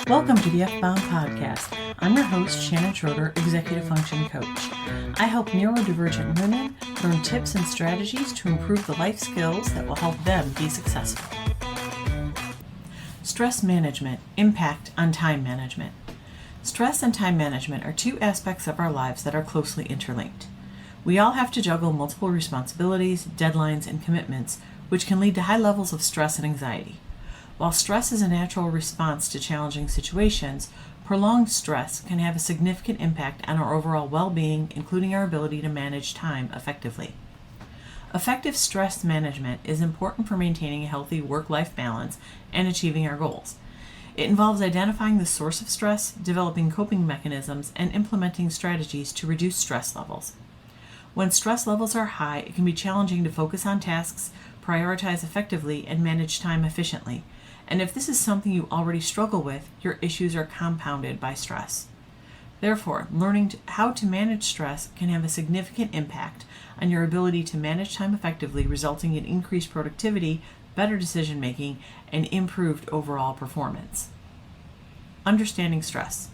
Welcome to the F-Bound Podcast. I'm your host, Shannon Schroeder, Executive Function Coach. I help neurodivergent women learn tips and strategies to improve the life skills that will help them be successful. Stress management, impact on time management. Stress and time management are two aspects of our lives that are closely interlinked. We all have to juggle multiple responsibilities, deadlines, and commitments, which can lead to high levels of stress and anxiety. While stress is a natural response to challenging situations, prolonged stress can have a significant impact on our overall well-being, including our ability to manage time effectively. Effective stress management is important for maintaining a healthy work-life balance and achieving our goals. It involves identifying the source of stress, developing coping mechanisms, and implementing strategies to reduce stress levels. When stress levels are high, it can be challenging to focus on tasks, prioritize effectively, and manage time efficiently. And if this is something you already struggle with, your issues are compounded by stress. Therefore, learning how to manage stress can have a significant impact on your ability to manage time effectively, resulting in increased productivity, better decision making, and improved overall performance. Understanding stress.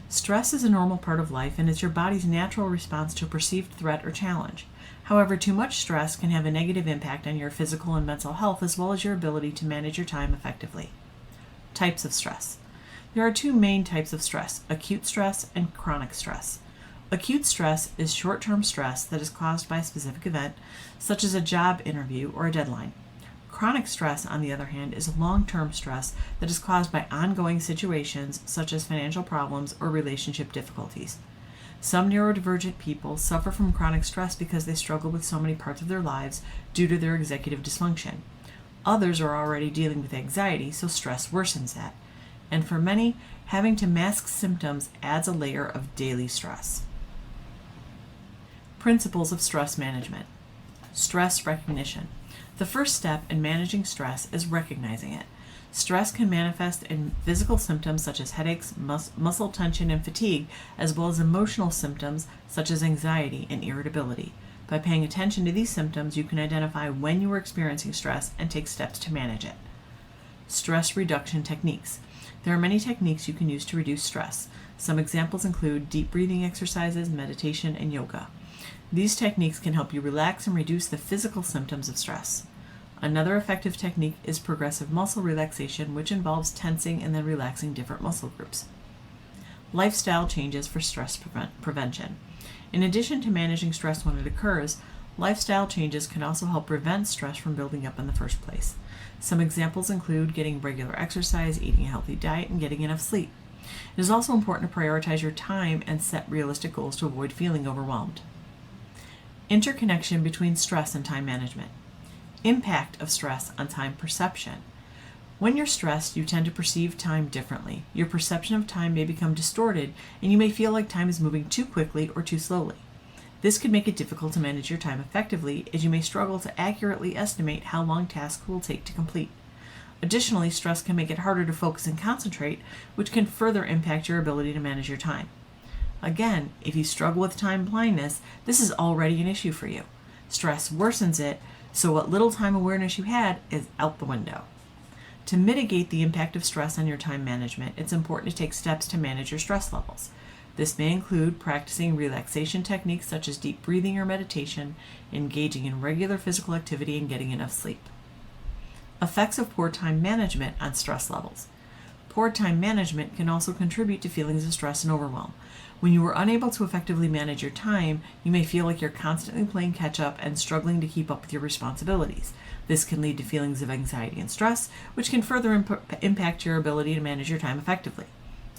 Stress is a normal part of life and is your body's natural response to a perceived threat or challenge. However, too much stress can have a negative impact on your physical and mental health as well as your ability to manage your time effectively. Types of stress. There are two main types of stress, acute stress and chronic stress. Acute stress is short-term stress that is caused by a specific event, such as a job interview or a deadline. Chronic stress, on the other hand, is long-term stress that is caused by ongoing situations such as financial problems or relationship difficulties. Some neurodivergent people suffer from chronic stress because they struggle with so many parts of their lives due to their executive dysfunction. Others are already dealing with anxiety, so stress worsens that. And for many, having to mask symptoms adds a layer of daily stress. Principles of stress management. Stress recognition. The first step in managing stress is recognizing it. Stress can manifest in physical symptoms such as headaches, muscle tension, and fatigue, as well as emotional symptoms such as anxiety and irritability. By paying attention to these symptoms, you can identify when you are experiencing stress and take steps to manage it. Stress reduction techniques. There are many techniques you can use to reduce stress. Some examples include deep breathing exercises, meditation, and yoga. These techniques can help you relax and reduce the physical symptoms of stress. Another effective technique is progressive muscle relaxation, which involves tensing and then relaxing different muscle groups. Lifestyle changes for stress prevention. In addition to managing stress when it occurs, lifestyle changes can also help prevent stress from building up in the first place. Some examples include getting regular exercise, eating a healthy diet, and getting enough sleep. It is also important to prioritize your time and set realistic goals to avoid feeling overwhelmed. Interconnection between stress and time management. Impact of stress on time perception. When you're stressed, you tend to perceive time differently. Your perception of time may become distorted, and you may feel like time is moving too quickly or too slowly. This could make it difficult to manage your time effectively, as you may struggle to accurately estimate how long tasks will take to complete. Additionally, stress can make it harder to focus and concentrate, which can further impact your ability to manage your time. Again, if you struggle with time blindness, this is already an issue for you. Stress worsens it, so what little time awareness you had is out the window. To mitigate the impact of stress on your time management, it's important to take steps to manage your stress levels. This may include practicing relaxation techniques such as deep breathing or meditation, engaging in regular physical activity, and getting enough sleep. Effects of poor time management on stress levels. Poor time management can also contribute to feelings of stress and overwhelm. When you are unable to effectively manage your time, you may feel like you're constantly playing catch-up and struggling to keep up with your responsibilities. This can lead to feelings of anxiety and stress, which can further impact your ability to manage your time effectively.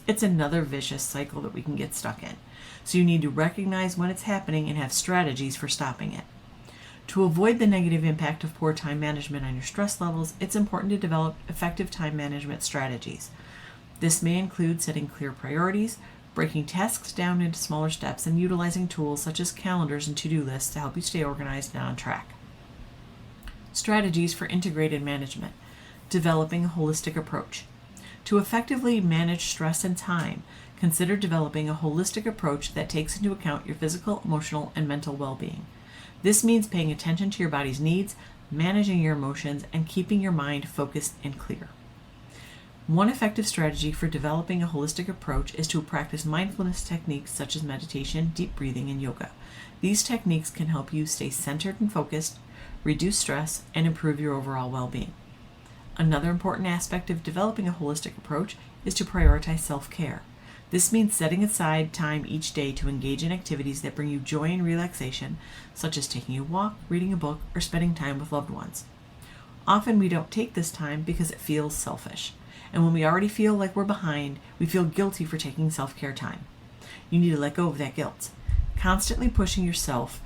It's another vicious cycle that we can get stuck in. So you need to recognize when it's happening and have strategies for stopping it. To avoid the negative impact of poor time management on your stress levels, it's important to develop effective time management strategies. This may include setting clear priorities, breaking tasks down into smaller steps, and utilizing tools such as calendars and to-do lists to help you stay organized and on track. Strategies for integrated management. Developing a holistic approach. To effectively manage stress and time, consider developing a holistic approach that takes into account your physical, emotional, and mental well-being. This means paying attention to your body's needs, managing your emotions, and keeping your mind focused and clear. One effective strategy for developing a holistic approach is to practice mindfulness techniques such as meditation, deep breathing, and yoga. These techniques can help you stay centered and focused, reduce stress, and improve your overall well-being. Another important aspect of developing a holistic approach is to prioritize self-care. This means setting aside time each day to engage in activities that bring you joy and relaxation, such as taking a walk, reading a book, or spending time with loved ones. Often we don't take this time because it feels selfish. And when we already feel like we're behind, we feel guilty for taking self-care time. You need to let go of that guilt. Constantly pushing yourself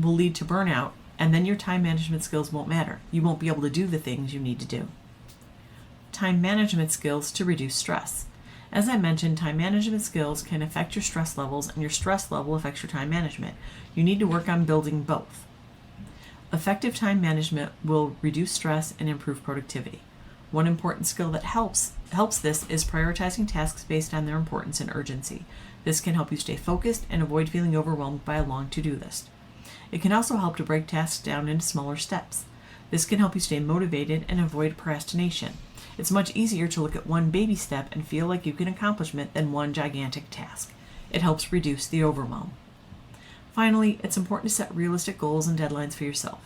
will lead to burnout, and then your time management skills won't matter. You won't be able to do the things you need to do. Time management skills to reduce stress. As I mentioned, time management skills can affect your stress levels, and your stress level affects your time management. You need to work on building both. Effective time management will reduce stress and improve productivity. One important skill that helps this is prioritizing tasks based on their importance and urgency. This can help you stay focused and avoid feeling overwhelmed by a long to-do list. It can also help to break tasks down into smaller steps. This can help you stay motivated and avoid procrastination. It's much easier to look at one baby step and feel like you can accomplish it than one gigantic task. It helps reduce the overwhelm. Finally, it's important to set realistic goals and deadlines for yourself.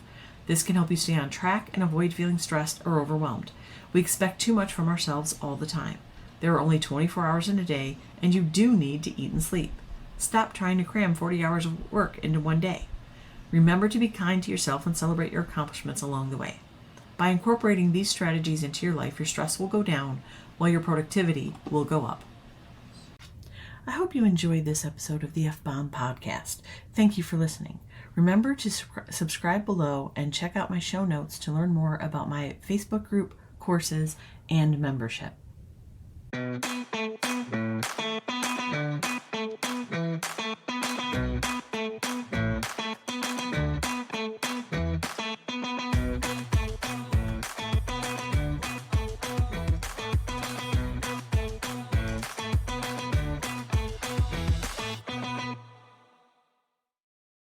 This can help you stay on track and avoid feeling stressed or overwhelmed. We expect too much from ourselves all the time. There are only 24 hours in a day, and you do need to eat and sleep. Stop trying to cram 40 hours of work into one day. Remember to be kind to yourself and celebrate your accomplishments along the way. By incorporating these strategies into your life, your stress will go down while your productivity will go up. I hope you enjoyed this episode of the F-Bomb podcast. Thank you for listening. Remember to subscribe below and check out my show notes to learn more about my Facebook group, courses, and membership.